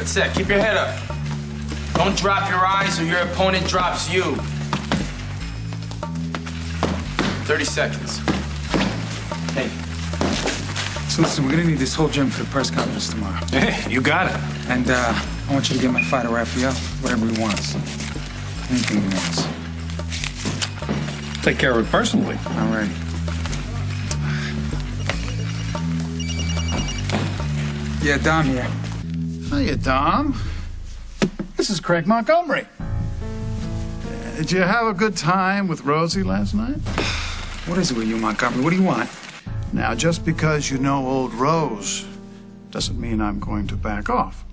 What's that? Keep your head up. Don't drop your eyes or your opponent drops you. 30 seconds. Hey. So listen, we're gonna need this whole gym for the press conference tomorrow. Hey, you got it. And I want you to get my fighter Raphael whatever he wants. Anything he wants. Take care of it personally. All right. Yeah, Dom here. Hiya, Dom. This is Craig Montgomery. Did you have a good time with Rosie last night? What is it with you, Montgomery? What do you want? Now, just because you know old Rose doesn't mean I'm going to back off.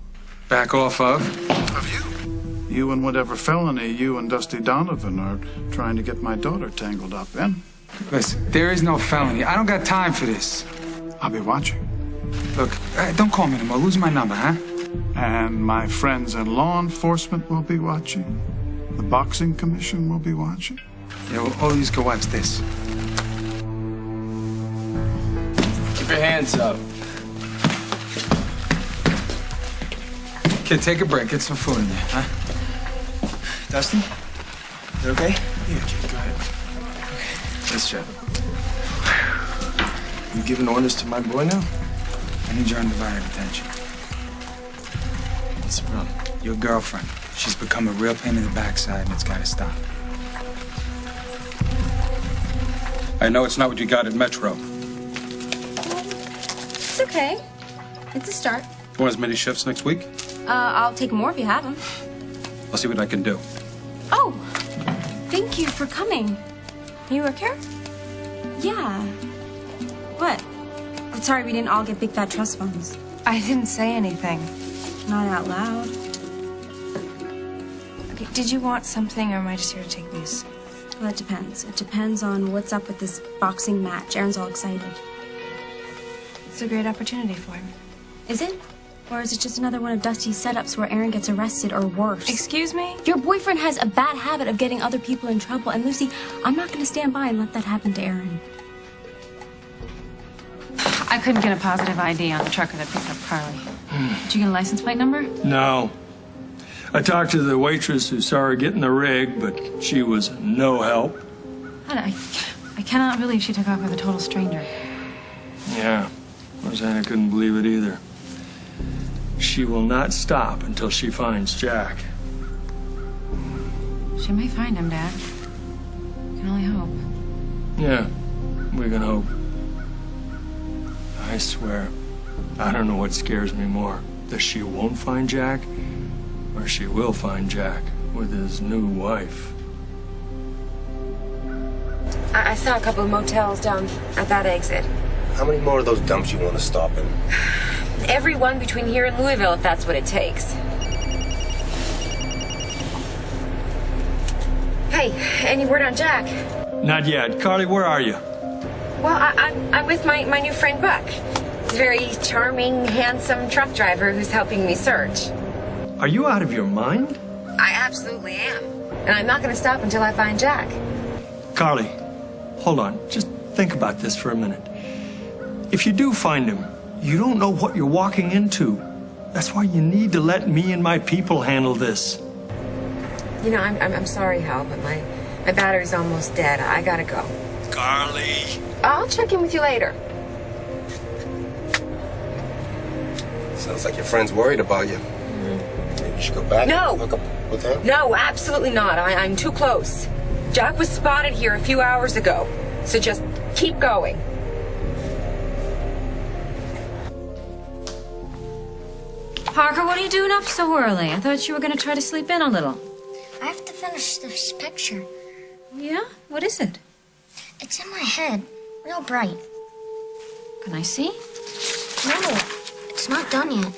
Back off of? Of you. You and whatever felony you and Dusty Donovan are trying to get my daughter tangled up in. Listen, there is no felony. I don't got time for this. I'll be watching. Look, don't call me anymore. Lose my number, huh? And my friends in law enforcement will be watching. The boxing commission will be watching. Yeah, well, all these go watch this. Keep your hands up. Kid, take a break. Get some food in there, huh? Dusty? You okay? Yeah, kid, go ahead. Yes, Jeff. You giving orders to my boy now? I need your undivided attention. What's the problem? Your girlfriend. She's become a real pain in the backside, and it's got to stop. I know it's not what you got at Metro. It's okay. It's a start. You want as many shifts next week? I'll take more if you have them. I'll see what I can do. Oh, thank you for coming. You work here? Yeah. What? Sorry, we didn't all get big fat trust funds. I didn't say anything. Not out loud. Okay, did you want something, or am I just here to take these? Well, that depends. It depends on what's up with this boxing match. Aaron's all excited. It's a great opportunity for him. Is it? Or is it just another one of Dusty's setups where Aaron gets arrested or worse? Excuse me? Your boyfriend has a bad habit of getting other people in trouble. And Lucy, I'm not going to stand by and let that happen to Aaron. I couldn't get a positive ID on the trucker that picked up Carly. Did you get a license plate number? No. I talked to the waitress who saw her get in the rig, but she was no help. I cannot believe she took off with a total stranger. Yeah, Rosanna couldn't believe it either. She will not stop until she finds Jack. She may find him, Dad. We can only hope. Yeah, we can hope. I swear, I don't know what scares me more. That she won't find Jack, or she will find Jack with his new wife. I saw a couple of motels down at that exit. How many more of those dumps you want to stop in? Every one between here and Louisville, if that's what it takes. Hey, any word on Jack? Not yet. Carly, where are you? Well, I'm with my new friend Buck. He's a very charming, handsome truck driver who's helping me search. Are you out of your mind? I absolutely am. And I'm not going to stop until I find Jack. Carly, hold on. Just think about this for a minute. If you do find him, you don't know what you're walking into. That's why you need to let me and my people handle this. You know, I'm sorry, Hal, but my battery's almost dead. I gotta go. Carly. I'll check in with you later. Sounds like your friend's worried about you. Maybe you should go back. No. And hook up with him. No, absolutely not. I'm too close. Jack was spotted here a few hours ago. So just keep going. Parker, what are you doing up so early? I thought you were going to try to sleep in a little. I have to finish this picture. Yeah? What is it? It's in my head, real bright. Can I see? No, it's not done yet.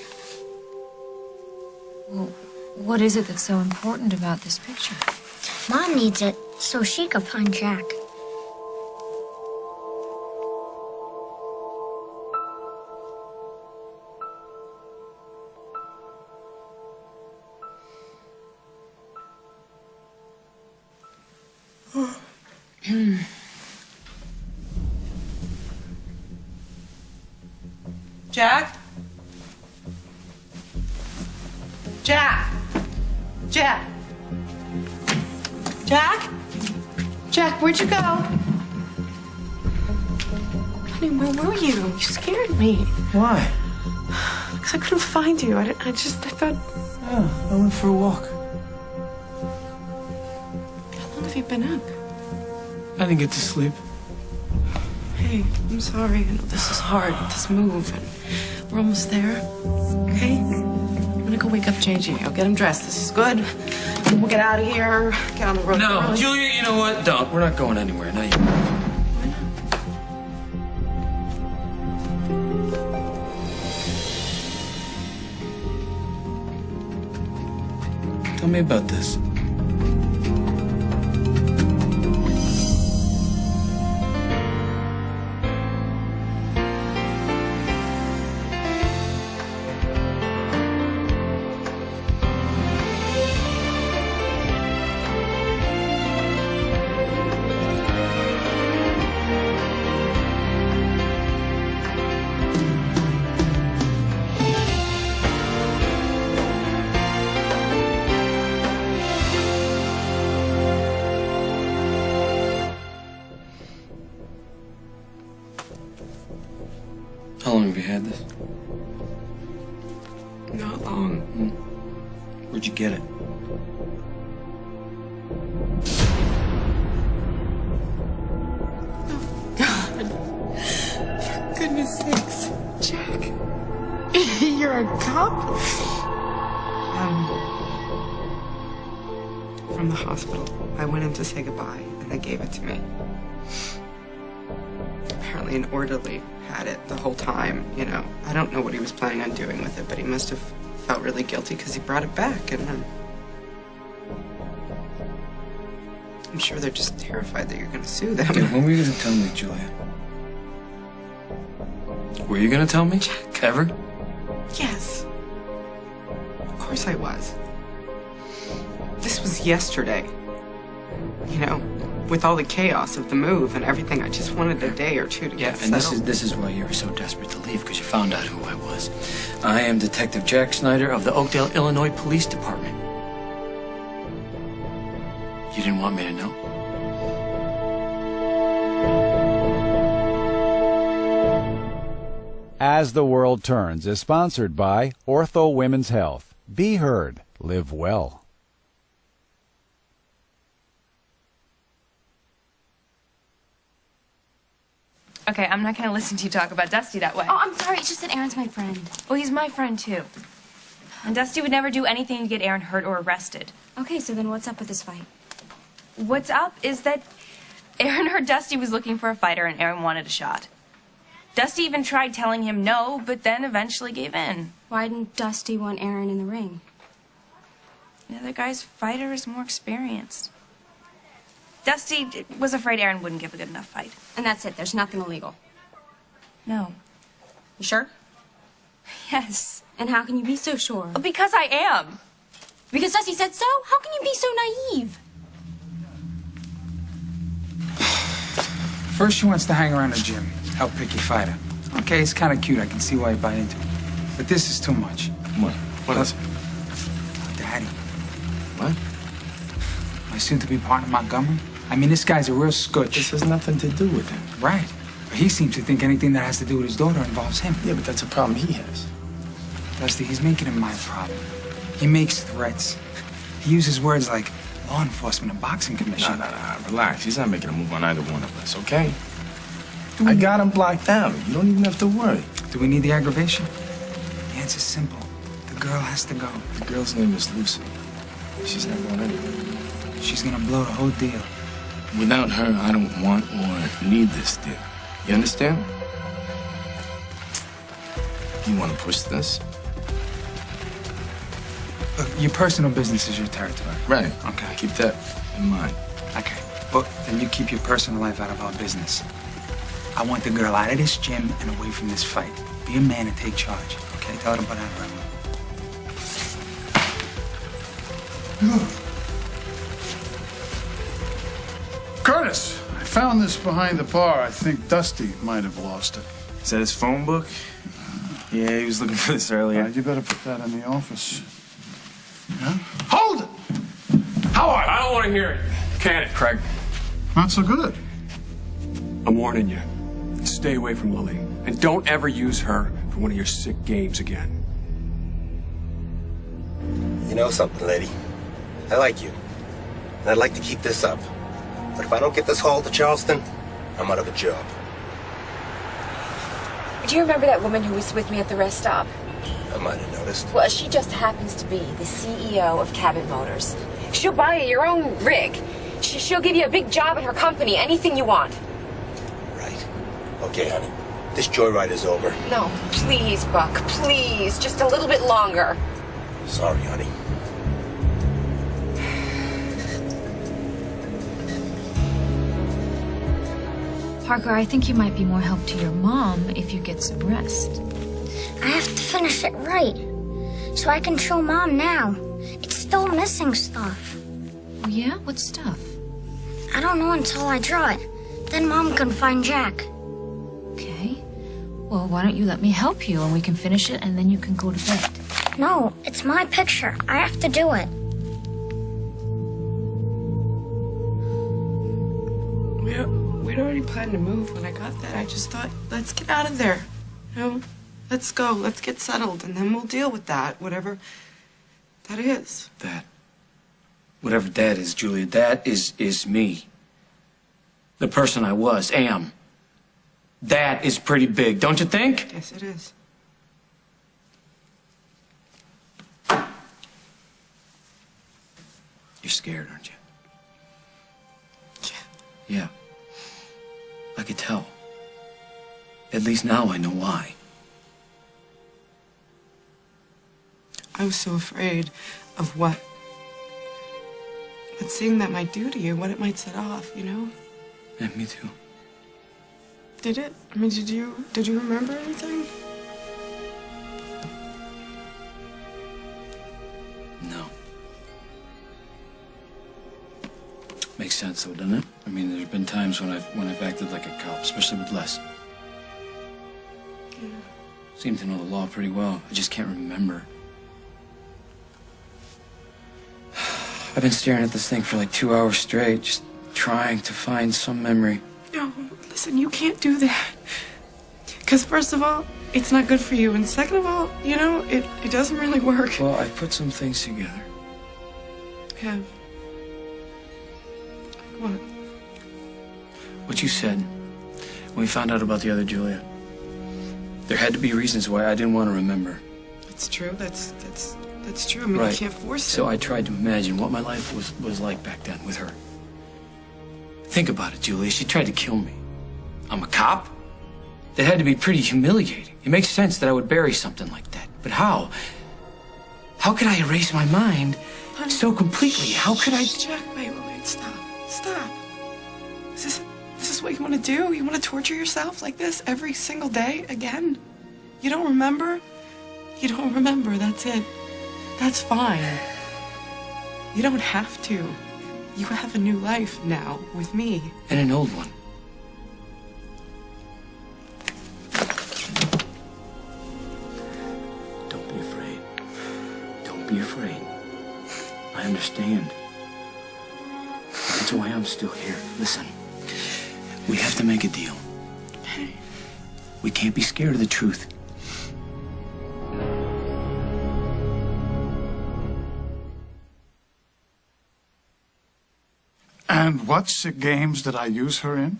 Well, what is it that's so important about this picture? Mom needs it so she can find Jack. Jack? Jack! Jack! Jack? Jack, where'd you go? Honey, where were you? You scared me. Why? Because I couldn't find you. I thought... Yeah, I went for a walk. How long have you been up? I didn't get to sleep. Hey, I'm sorry. I know this is hard, this move, and we're almost there. Okay? I'm gonna go wake up JG. I'll get him dressed. This is good. We'll get out of here, get on the road. No, early. Julia, you know what? Don't. We're not going anywhere. Not yet. Tell me about this. How long have you had this? Not long. Where'd you get it? For goodness sakes, Jack. You're a cop? From the hospital. I went in to say goodbye, and they gave it to me. Apparently an orderly had it the whole time, you know. I don't know what he was planning on doing with it, but he must have felt really guilty because he brought it back, and I'm sure they're just terrified that you're going to sue them. Dude, when were you going to tell me, Julia? Were you going to tell me? Jack. Ever? Yes. Of course I was. This was yesterday. You know, with all the chaos of the move and everything, I just wanted a day or two to get And settled. this is why you were so desperate to leave, because you found out who I was. I am Detective Jack Snyder of the Oakdale, Illinois Police Department. You didn't want me to know? As the World Turns is sponsored by Ortho Women's Health. Be heard. Live well. Okay, I'm not gonna listen to you talk about Dusty that way. Oh, I'm sorry. It's just that Aaron's my friend. Well, he's my friend, too. And Dusty would never do anything to get Aaron hurt or arrested. Okay, so then what's up with this fight? What's up is that Aaron heard Dusty was looking for a fighter and Aaron wanted a shot. Dusty even tried telling him no, but then eventually gave in. Why didn't Dusty want Aaron in the ring? The other guy's fighter is more experienced. Dusty was afraid Aaron wouldn't give a good enough fight. And that's it. There's nothing illegal. No. You sure? Yes. And how can you be so sure? Because I am. Because Dusty said so? How can you be so naive? First, she wants to hang around the gym, help pick your fighter. Okay, it's kind of cute. I can see why you buy into it. But this is too much. What? What is it? Daddy. What? My soon-to-be partner, Montgomery. I mean, this guy's a real scutch. This has nothing to do with him. Right. But he seems to think anything that has to do with his daughter involves him. Yeah, but that's a problem he has. Dusty, he's making it my problem. He makes threats. He uses words like law enforcement and boxing commission. No. Relax. He's not making a move on either one of us, okay? I got him blocked out. You don't even have to worry. Do we need the aggravation? The answer's simple. The girl has to go. The girl's name is Lucy. She's not going anywhere. She's gonna blow the whole deal. Without her, I don't want or need this deal. You understand? You want to push this? Look, your personal business is your territory. Right. Okay. Keep that in mind. Okay. Well, then you keep your personal life out of our business. I want the girl out of this gym and away from this fight. Be a man and take charge. Okay? Tell her to put out her Curtis, I found this behind the bar. I think Dusty might have lost it. Is that his phone book? Yeah, he was looking for this earlier. You better put that in the office. Yeah? Hold it! How are you? I don't want to hear it. Can it, Craig? Not so good. I'm warning you. Stay away from Lily. And don't ever use her for one of your sick games again. You know something, lady? I like you. And I'd like to keep this up. But if I don't get this haul to Charleston, I'm out of a job. Do you remember that woman who was with me at the rest stop? I might have noticed. Well, she just happens to be the CEO of Cabot Motors. She'll buy you your own rig. She'll give you a big job at her company, anything you want. Right. Okay, honey. This joyride is over. No, please, Buck, please. Just a little bit longer. Sorry, honey. Parker, I think you might be more help to your mom if you get some rest. I have to finish it right, so I can show Mom now. It's still missing stuff. Oh, yeah? What stuff? I don't know until I draw it. Then Mom can find Jack. Okay. Well, why don't you let me help you and we can finish it and then you can go to bed. No, it's my picture. I have to do it. We'd already planned to move when I got there. I just thought, let's get out of there. You know, let's go. Let's get settled, and then we'll deal with that, whatever that is. That. Whatever that is, Julia, that is me. The person I am. That is pretty big, don't you think? Yes, it is. You're scared, aren't you? Yeah. I could tell. At least now I know why. I was so afraid of what seeing that might do to you, what it might set off, you know? Yeah, me too. Did it? I mean, did you remember anything? No. Makes sense, though, doesn't it? I mean, there's been times when I've acted like a cop, especially with Les. Yeah. Seem to know the law pretty well. I just can't remember. I've been staring at this thing for like 2 hours straight, just trying to find some memory. No, listen, you can't do that. Because first of all, it's not good for you, and second of all, you know, it doesn't really work. Well, I put some things together. Yeah. What? What you said when we found out about the other Julia. There had to be reasons why I didn't want to remember. It's true. That's true. I mean, Right. you can't force it. So I tried to imagine what my life was like back then with her. Think about it, Julia. She tried to kill me. I'm a cop? That had to be pretty humiliating. It makes sense that I would bury something like that. But how? How could I erase my mind so completely? How could I... Jack, wait, stop. Stop. Is this what you want to do? You want to torture yourself like this every single day again? You don't remember? You don't remember, that's it. That's fine. You don't have to. You have a new life now with me. And an old one. Don't be afraid. Don't be afraid. I understand. That's why I'm still here. Listen, we have to make a deal. Okay. We can't be scared of the truth. And what sick games did I use her in?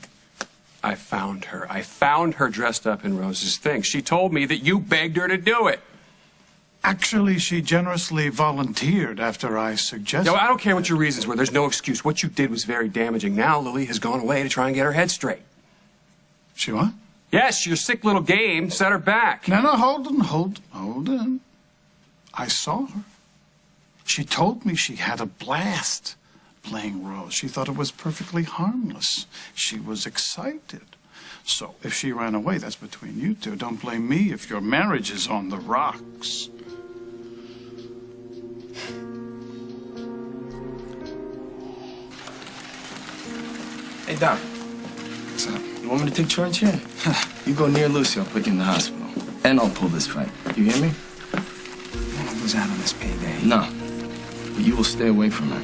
I found her. I found her dressed up in Rose's thing. She told me that you begged her to do it. Actually, she generously volunteered after I suggested. No, I don't care what your reasons were. There's no excuse. What you did was very damaging. Now Lily has gone away to try and get her head straight. She what? Yes, your sick little game set her back. No, hold on. I saw her. She told me she had a blast playing Rose. She thought it was perfectly harmless. She was excited. So if she ran away, that's between you two. Don't blame me if your marriage is on the rocks. Hey, Doc. What's up? You want me to take charge here? You go near Lucy, I'll put you in the hospital. And I'll pull this fight. You hear me? You want to lose out on this payday? No. But you will stay away from her.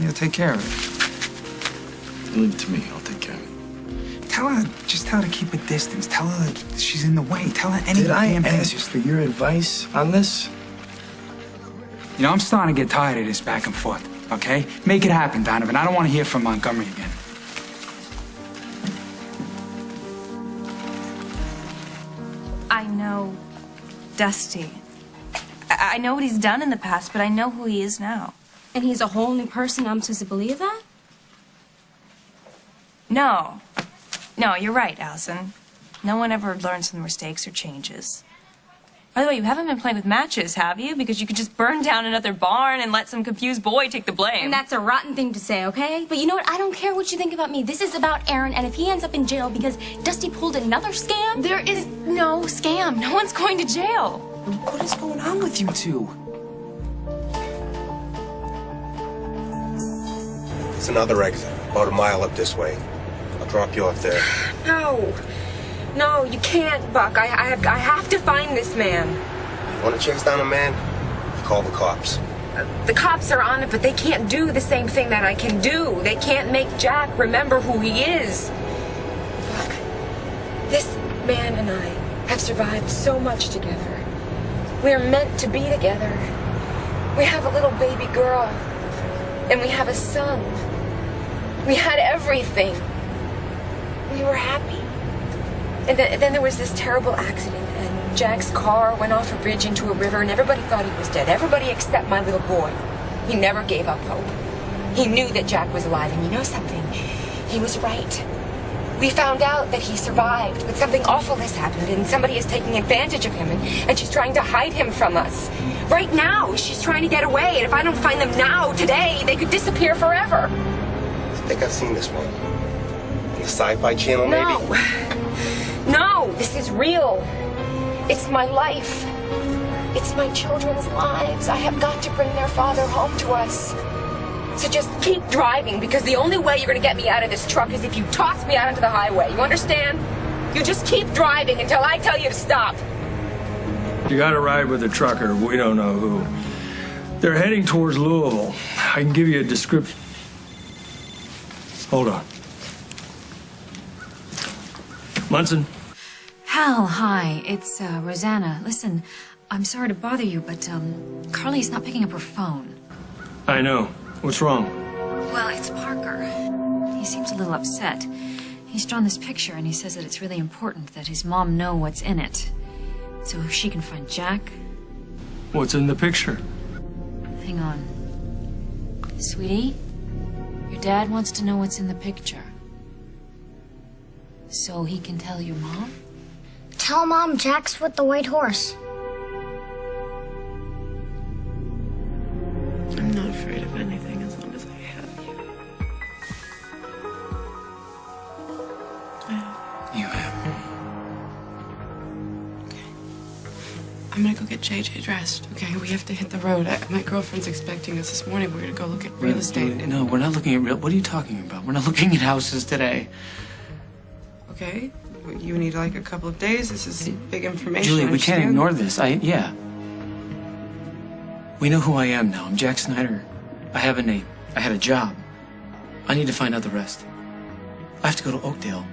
You'll take care of it. Leave it to me. I'll take care of it. Just tell her to keep a distance. Tell her that she's in the way. Tell her anything. Did I damn thing. ask you for your advice on this? You know, I'm starting to get tired of this back and forth, okay? Make it happen, Donovan. I don't want to hear from Montgomery again. I know Dusty. I know what he's done in the past, but I know who he is now. And he's a whole new person. I'm supposed to believe that? No. No, you're right, Allison. No one ever learns from mistakes or changes. By the way, you haven't been playing with matches, have you? Because you could just burn down another barn and let some confused boy take the blame. And that's a rotten thing to say, okay? But you know what? I don't care what you think about me. This is about Aaron, and if he ends up in jail because Dusty pulled another scam... There is no scam. No one's going to jail. What is going on with you two? It's another exit, about a mile up this way. I'll drop you off there. No. No, you can't, Buck. I have to find this man. You want to chase down a man? You call the cops. The cops are on it, but they can't do the same thing that I can do. They can't make Jack remember who he is. Buck, this man and I have survived so much together. We're meant to be together. We have a little baby girl, and we have a son. We had everything. We were happy. And then there was this terrible accident, and Jack's car went off a bridge into a river, and everybody thought he was dead. Everybody except my little boy. He never gave up hope. He knew that Jack was alive, and you know something? He was right. We found out that he survived, but something awful has happened, and somebody is taking advantage of him, and she's trying to hide him from us. Right now, she's trying to get away, and if I don't find them now, today, they could disappear forever. I think I've seen this one. On the Sci-Fi Channel, maybe? No, this is real. It's my life. It's my children's lives. I have got to bring their father home to us. So just keep driving, because the only way you're going to get me out of this truck is if you toss me out onto the highway. You understand? You just keep driving until I tell you to stop. You got to ride with a trucker. We don't know who. They're heading towards Louisville. I can give you a description. Hold on. Munson? Hal, hi. It's Rosanna. Listen, I'm sorry to bother you, but Carly's not picking up her phone. I know. What's wrong? Well, it's Parker. He seems a little upset. He's drawn this picture, and he says that it's really important that his mom know what's in it, so she can find Jack. What's in the picture? Hang on. Sweetie, your dad wants to know what's in the picture. So he can tell your mom? Tell Mom Jack's with the white horse. I'm not afraid of anything as long as I have you. You have me. Okay. I'm gonna go get JJ dressed, okay? We have to hit the road. My girlfriend's expecting us this morning. We're gonna go look at real estate. No, we're not looking at real... What are you talking about? We're not looking at houses today. Okay? You need like a couple of days. This is big information. Julie, we can't understand? ignore this. Yeah. We know who I am now. I'm Jack Snyder. I have a name. I had a job. I need to find out the rest. I have to go to Oakdale.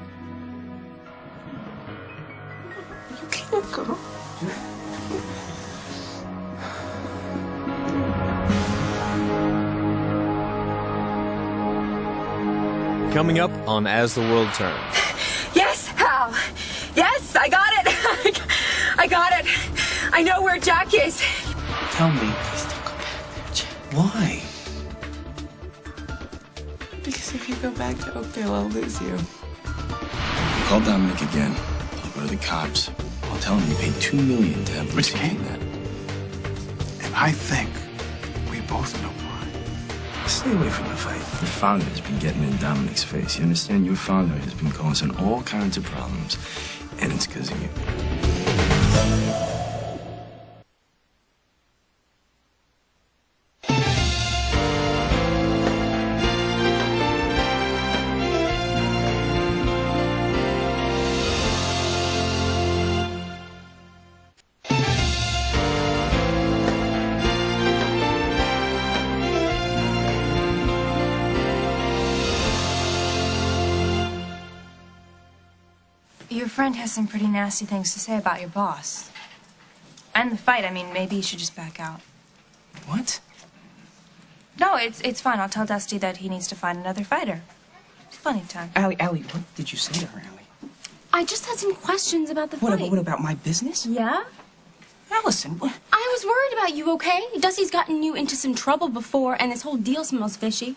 You can't go. Coming up on As the World Turns. Yes, Hal. Yes, I got it. I got it. I know where Jack is. Tell me. Please don't go back there, Jack. Why? Because if you go back to Oakdale, I'll lose you. Call Dominic again. I'll go to the cops. I'll tell him you paid $2 million to have them explain that. And I think we both know why. Stay away from the fight. Your father has been getting in Dominic's face. You understand? Your father has been causing all kinds of problems, and it's because of you. friend has some pretty nasty things to say about your boss. And the fight, I mean, maybe you should just back out. What? No, it's fine. I'll tell Dusty that he needs to find another fighter. There's plenty of time. Allie, what did you say to her, Allie? I just had some questions about the fight. What about my business? Yeah? Allison, what? I was worried about you, okay? Dusty's gotten you into some trouble before, and this whole deal smells fishy.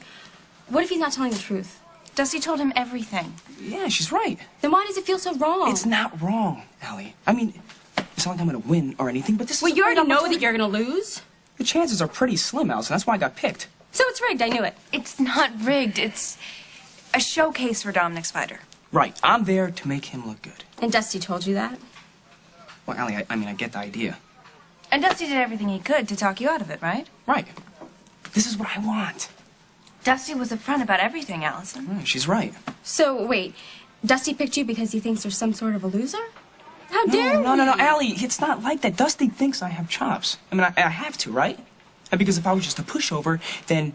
What if he's not telling the truth? Dusty told him everything. Yeah, she's right. Then why does it feel so wrong? It's not wrong, Allie. I mean, it's not like I'm gonna win or anything, but this Well, is you a already great know opportunity. that you're gonna lose. The chances are pretty slim, Allison. That's why I got picked. So it's rigged, I knew it. It's not rigged. It's a showcase for Dominic's fighter. Right. I'm there to make him look good. And Dusty told you that? Well, Allie, I get the idea. And Dusty did everything he could to talk you out of it, right? Right. This is what I want. Dusty was upfront about everything, Allison. She's right. So, wait, Dusty picked you because he thinks there's some sort of a loser? How dare No, he? Allie, it's not like that. Dusty thinks I have chops. I mean, I have to, right? And because if I was just a pushover, then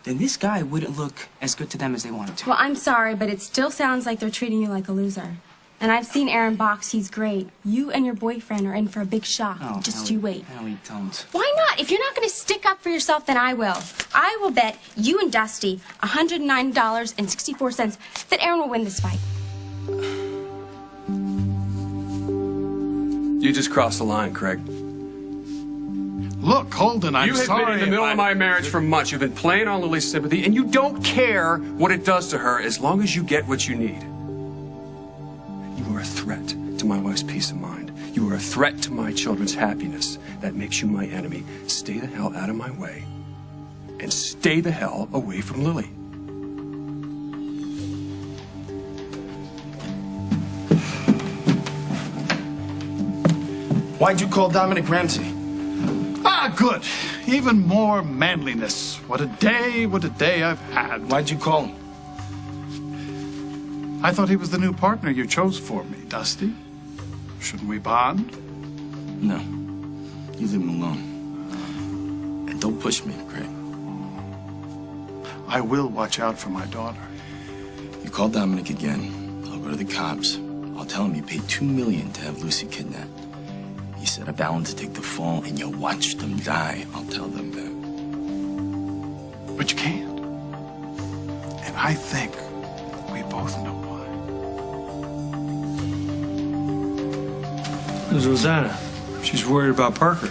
this guy wouldn't look as good to them as they wanted to. Well, I'm sorry, but it still sounds like they're treating you like a loser. And I've seen Aaron box. He's great. You and your boyfriend are in for a big shock. Oh, Just Allie, you wait. Allie, don't. Why not? If you're not going to stick up for yourself, then I will. I will bet you and Dusty $109.64 that Aaron will win this fight. You just crossed the line, Craig. Look, Holden, I'm You have sorry. been in the middle if of my marriage for months. You've been playing on Lily's sympathy, and you don't care what it does to her as long as you get what you need. You are a threat to my wife's peace of mind. You are a threat to my children's happiness. That makes you my enemy. Stay the hell out of my way. And stay the hell away from Lily. Why'd you call Dominic Ramsey? Ah, good. Even more manliness. What a day I've had. Why'd you call him? I thought he was the new partner you chose for me, Dusty. Shouldn't we bond? No. You leave him alone. And don't push me, Craig. I will watch out for my daughter. You call Dominic again. I'll go to the cops. I'll tell him you paid $2 million to have Lucy kidnapped. You set up Alan to take the fall, and you'll watch them die. I'll tell them that. But you can't. And I think we both know why. Who's Rosanna? She's worried about Parker.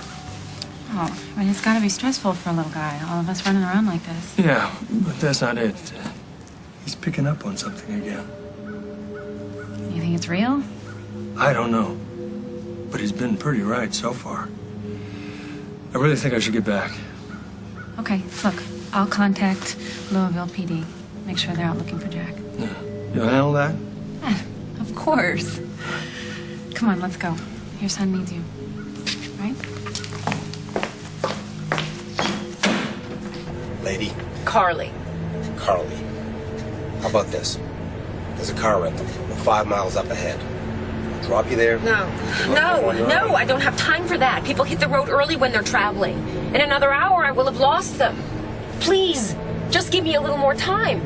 Oh, I mean, it's got to be stressful for a little guy, all of us running around like this. Yeah, but that's not it. He's picking up on something again. You think it's real? I don't know. But he's been pretty right so far. I really think I should get back. Okay, look, I'll contact Louisville PD. Make sure they're out looking for Jack. Yeah. You'll handle that? Of course. Come on, let's go. Your son needs you. Right? Lady. Carly. Carly. How about this? There's a car rental 5 miles up ahead. I'll drop you there. No, I don't have time for that. People hit the road early when they're traveling. In another hour, I will have lost them. Please, just give me a little more time.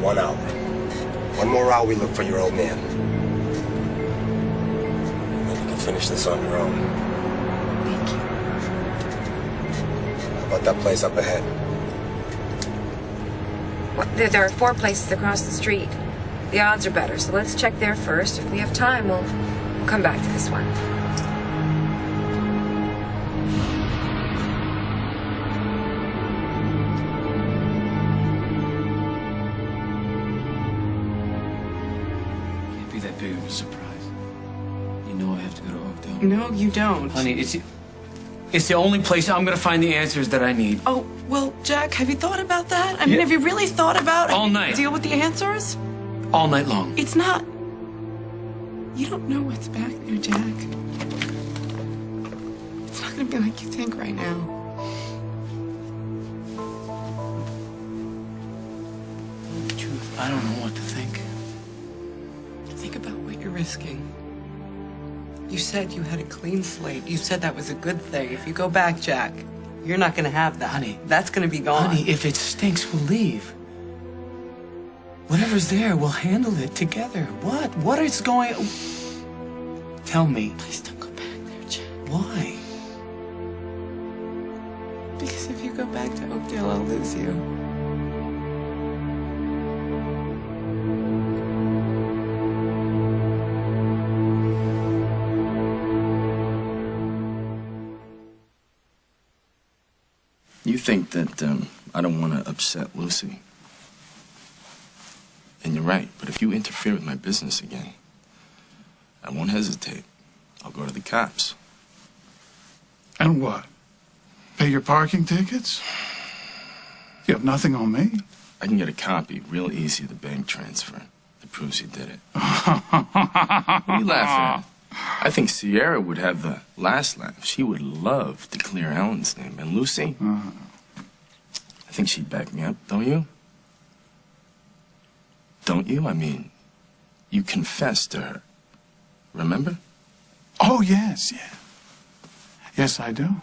1 hour. 1 more hour, we look for your old man. Then you can finish this on your own. Thank you. How about that place up ahead? Well, there are 4 places across the street. The odds are better, so let's check there first. If we have time, we'll come back to this one. Can't be that big of a surprise. You know I have to go to Oakdale. No, you don't. Honey, it's the only place I'm gonna find the answers that I need. Oh, well, Jack, have you thought about that? I mean, have you really thought about All night. Deal with the answers? All night long. It's not. You don't know what's back there, Jack. It's not gonna be like you think right now. Truth, I don't know what to think. Think about what you're risking. You said you had a clean slate. You said that was a good thing. If you go back, Jack, you're not gonna have that. Honey. That's gonna be gone. Honey, if it stinks, we'll leave. Whatever's there, we'll handle it together. What? What is going... Tell me. Please don't go back there, Jack. Why? Because if you go back to Oakdale, I'll lose you. You think that I don't want to upset Lucy. And you're right, but if you interfere with my business again, I won't hesitate. I'll go to the cops. And what? Pay your parking tickets? You have nothing on me. I can get a copy real easy of the bank transfer that proves you did it. What are you laughing at? I think Sierra would have the last laugh. She would love to clear Alan's name. And Lucy? I think she'd back me up, don't you? Don't you? I mean, you confessed to her. Remember? Oh, yes, yeah. Yes, I do.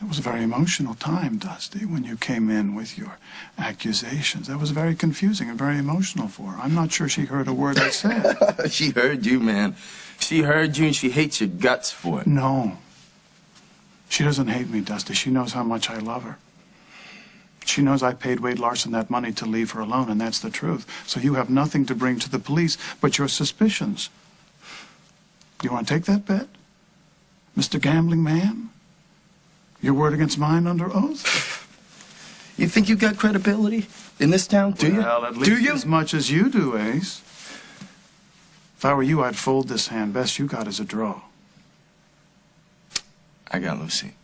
It was a very emotional time, Dusty, when you came in with your accusations. That was very confusing and very emotional for her. I'm not sure she heard a word I said. She heard you, man. She heard you and she hates your guts for it. No. She doesn't hate me, Dusty. She knows how much I love her. She knows I paid Wade Larson that money to leave her alone, and that's the truth. So you have nothing to bring to the police but your suspicions. You want to take that bet, Mr. Gambling Man? Your word against mine under oath? You think you got credibility in this town, do you? Well, at least as much as you do, Ace. If I were you, I'd fold this hand. Best you got is a draw. I got Lucy.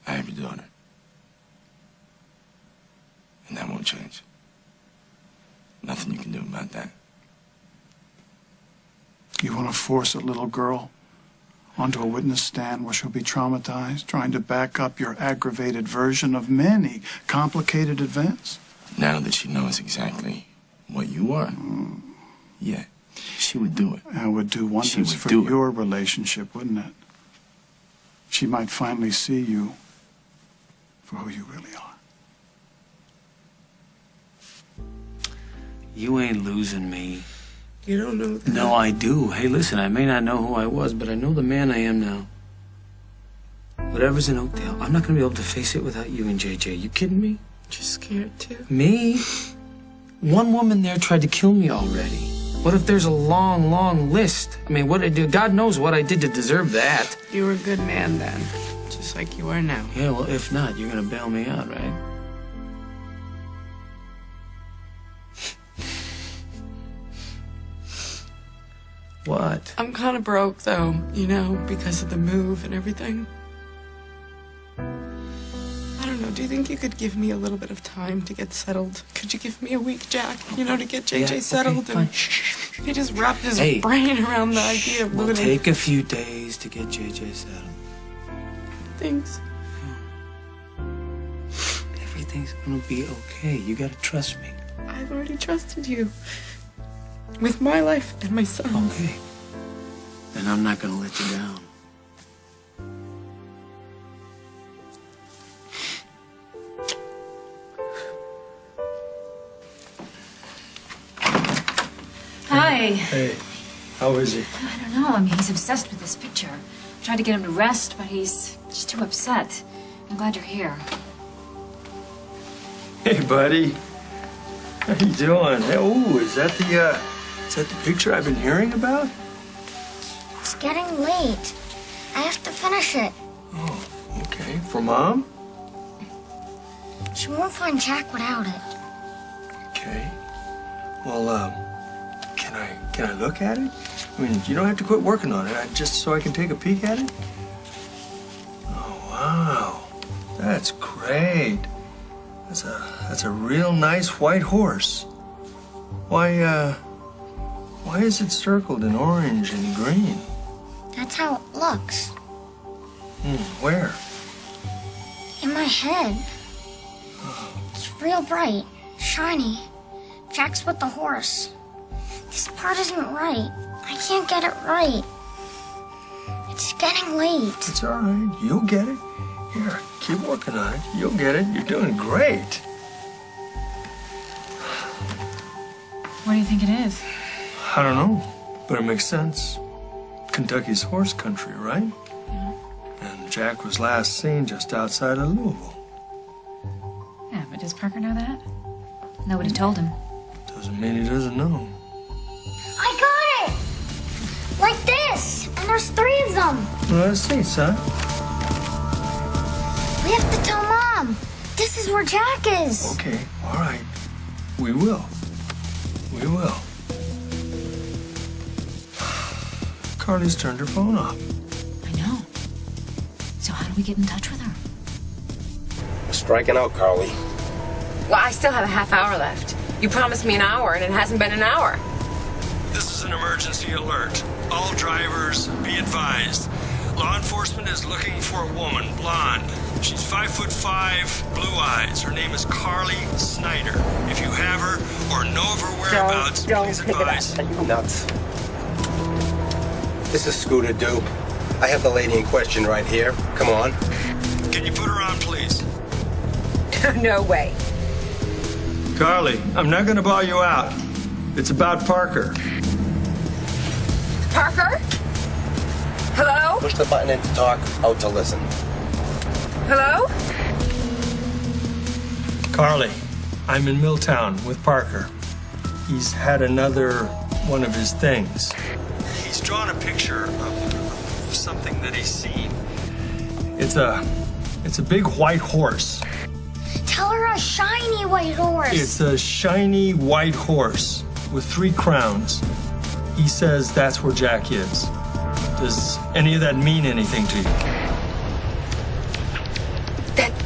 I have your daughter. And that won't change. Nothing you can do about that. You want to force a little girl onto a witness stand where she'll be traumatized, trying to back up your aggravated version of many complicated events? Now that she knows exactly what you are, yeah, she would do it. It would do wonders for your relationship, wouldn't it? She might finally see you for who you really are. You ain't losing me. You don't know that. No, I do. Hey, listen, I may not know who I was, but I know the man I am now. Whatever's in Oakdale, I'm not going to be able to face it without you and JJ. You kidding me? Just scared too. Me? One woman there tried to kill me already. What if there's a long, long list? I mean, what I did, God knows what I did to deserve that. You were a good man then, just like you are now. Yeah, well, if not, you're going to bail me out, right? What? I'm kind of broke, though, you know, because of the move and everything. I don't know, do you think you could give me a little bit of time to get settled? Could you give me a week, Jack, you know, to get JJ settled? Okay, and he just wrapped his Hey, brain around the idea of We'll living take a few days to get JJ settled. things. Everything's going to be okay. You got to trust me. I've already trusted you with my life and my son's. Okay. And I'm not going to let you down. Hi. Hey, how is he? I don't know. I mean, he's obsessed with this picture. I tried to get him to rest, but he's just too upset. I'm glad you're here. Hey, buddy. How you doing? Hey, oh, is that the picture I've been hearing about? It's getting late. I have to finish it. Oh, okay. For Mom? She won't find Jack without it. Okay. Well, can I look at it? I mean, you don't have to quit working on it. Just so I can take a peek at it. Oh, wow. That's great. That's a real nice white horse. Why is it circled in orange and green? That's how it looks. Where? In my head. It's real bright, shiny. Jack's with the horse. This part isn't right. I can't get it right. It's getting late. It's all right. You'll get it. Here, keep working on it. You'll get it. You're doing great. What do you think it is? I don't know, but it makes sense. Kentucky's horse country, right? Yeah. And Jack was last seen just outside of Louisville. Yeah, but does Parker know that? Nobody told him. Doesn't mean he doesn't know. I got it! Like this! And there's 3 of them! Well, let's see, son. We have to tell Mom. This is where Jack is. Okay, all right. We will. We will. Carly's turned her phone off. I know. So how do we get in touch with her? Striking out, Carly. Well, I still have a half hour left. You promised me an hour, and it hasn't been an hour. This is an emergency alert. All drivers be advised. Law enforcement is looking for a woman, blonde. She's 5'5", blue eyes. Her name is Carly Snyder. If you have her or know of her whereabouts, please advise. Are you nuts? This is Scooter Dupe. I have the lady in question right here. Come on. Can you put her on, please? No way. Carly, I'm not going to bawl you out. It's about Parker. Parker? Hello? Push the button in to talk, out to listen. Hello? Carly, I'm in Milltown with Parker. He's had another one of his things. He's drawn a picture of something that he's seen. It's a big white horse. Tell her a shiny white horse. It's a shiny white horse with 3 crowns. He says that's where Jack is. Does any of that mean anything to you?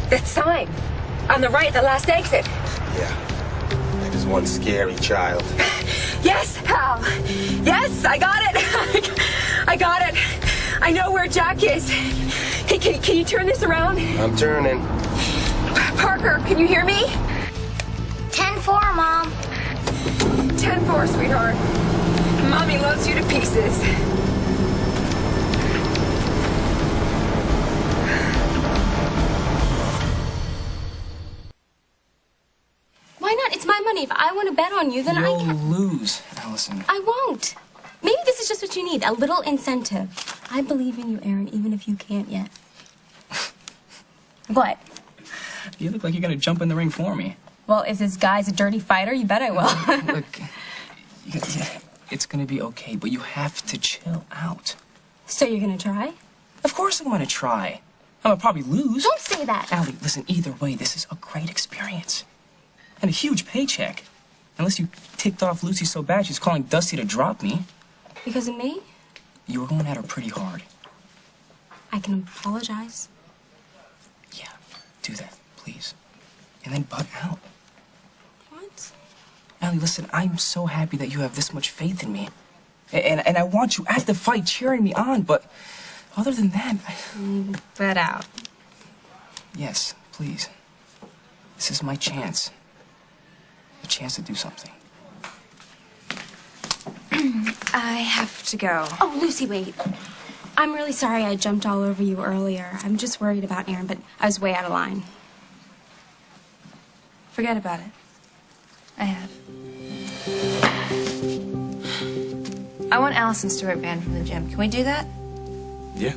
That sign. On the right, the last exit. Yeah. That is one scary child. Yes, Hal. Yes, I got it. I got it. I know where Jack is. Hey, can you turn this around? I'm turning. Parker, can you hear me? 10-4, Mom. 10-4, sweetheart. Mommy loves you to pieces. Why not? It's my money. If I want to bet on you, then You'll I can. lose, Allison. I won't. Maybe this is just what you need. A little incentive. I believe in you, Aaron, even if you can't yet. What? You look like you're gonna jump in the ring for me. Well, if this guy's a dirty fighter, you bet I will. Look, it's gonna be okay, but you have to chill out. So you're gonna try? Of course I'm gonna try. I'm gonna probably lose. Don't say that. Allie, listen, either way, this is a great experience. And a huge paycheck. Unless you ticked off Lucy so bad she's calling Dusty to drop me. Because of me? You were going at her pretty hard. I can apologize. Yeah, do that, please. And then butt out. What? Allie, listen, I'm so happy that you have this much faith in me. And I want you at the fight cheering me on, but other than that... Bet out. Yes, please. This is my chance. A chance to do something. I have to go. Oh, Lucy, wait. I'm really sorry I jumped all over you earlier. I'm just worried about Aaron, but I was way out of line. Forget about it. I have. I want Allison Stewart banned from the gym. Can we do that? Yeah.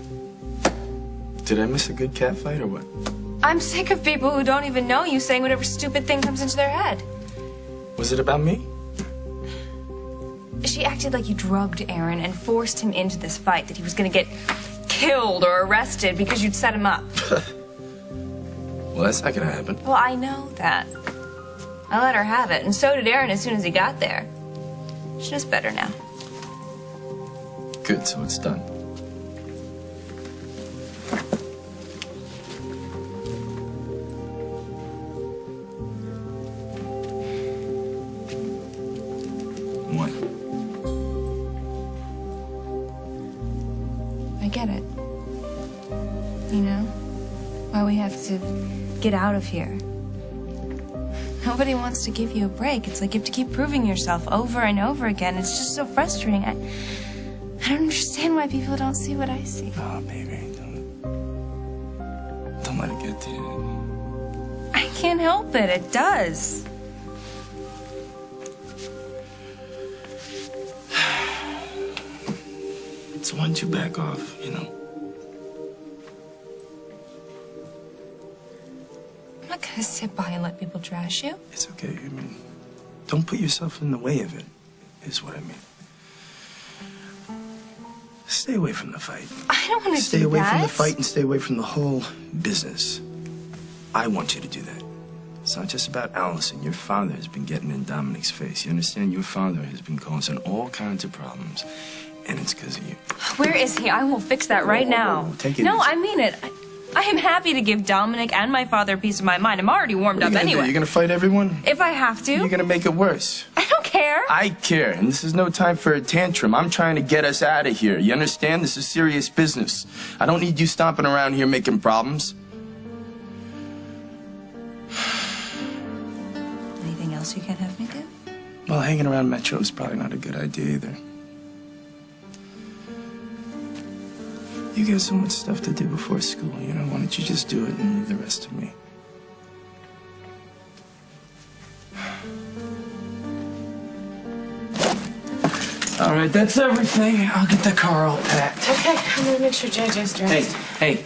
Did I miss a good cat fight or what? I'm sick of people who don't even know you saying whatever stupid thing comes into their head. Was it about me? She acted like you drugged Aaron and forced him into this fight, that he was gonna get killed or arrested because you'd set him up. Well, that's not gonna happen. Well, I know that. I let her have it, and so did Aaron as soon as he got there. She's just better now. Good, so it's done. What? I get it. You know? Why we have to get out of here. Nobody wants to give you a break. It's like you have to keep proving yourself over and over again. It's just so frustrating. I don't understand why people don't see what I see. Oh, baby, don't let it get to you. I can't help it. It does. So why don't you back off, you know? I'm not gonna sit by and let people trash you. It's okay. I mean, don't put yourself in the way of it, is what I mean. Stay away from the fight. I don't want to Stay do away that. from the fight and stay away from the whole business. I want you to do that. It's not just about Allison. Your father has been getting in Dominic's face. You understand? Your father has been causing all kinds of problems, and it's because of you. Where is he? I will fix that right now. Take it No, easy. I mean it. I am happy to give Dominic and my father a piece of my mind. I'm already warmed up anyway. You're gonna fight everyone? If I have to. You're gonna make it worse. I don't care. I care, and this is no time for a tantrum. I'm trying to get us out of here. You understand? This is serious business. I don't need you stomping around here making problems. Anything else you can't have me do? Well, hanging around Metro is probably not a good idea either. You got so much stuff to do before school, you know? Why don't you just do it and leave the rest to me? All right, that's everything. I'll get the car all packed. Okay, I'm gonna make sure JJ's dressed. Hey.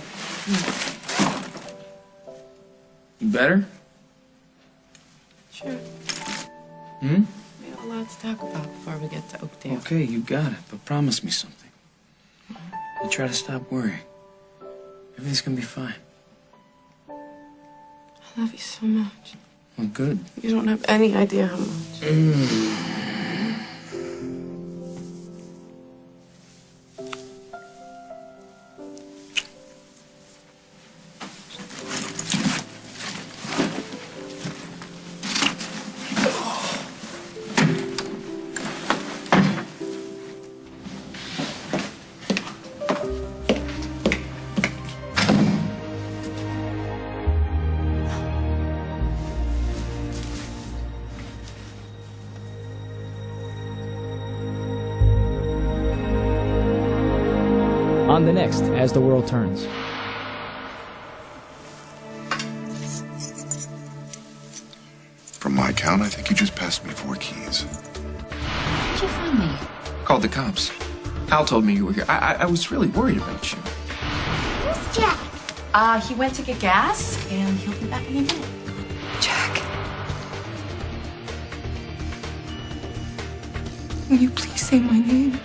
You better? Sure. Hmm? We have a lot to talk about before we get to Oakdale. Okay, you got it. But promise me something. You try to stop worrying. Everything's gonna be fine. I love you so much. Well, good. You don't have any idea how much. On the next, As the World Turns. From my count, I think you just passed me 4 keys. How did you find me? Called the cops. Hal told me you were here. I was really worried about you. Where's Jack? He went to get gas, and he'll be back any minute. Jack. Will you please say my name?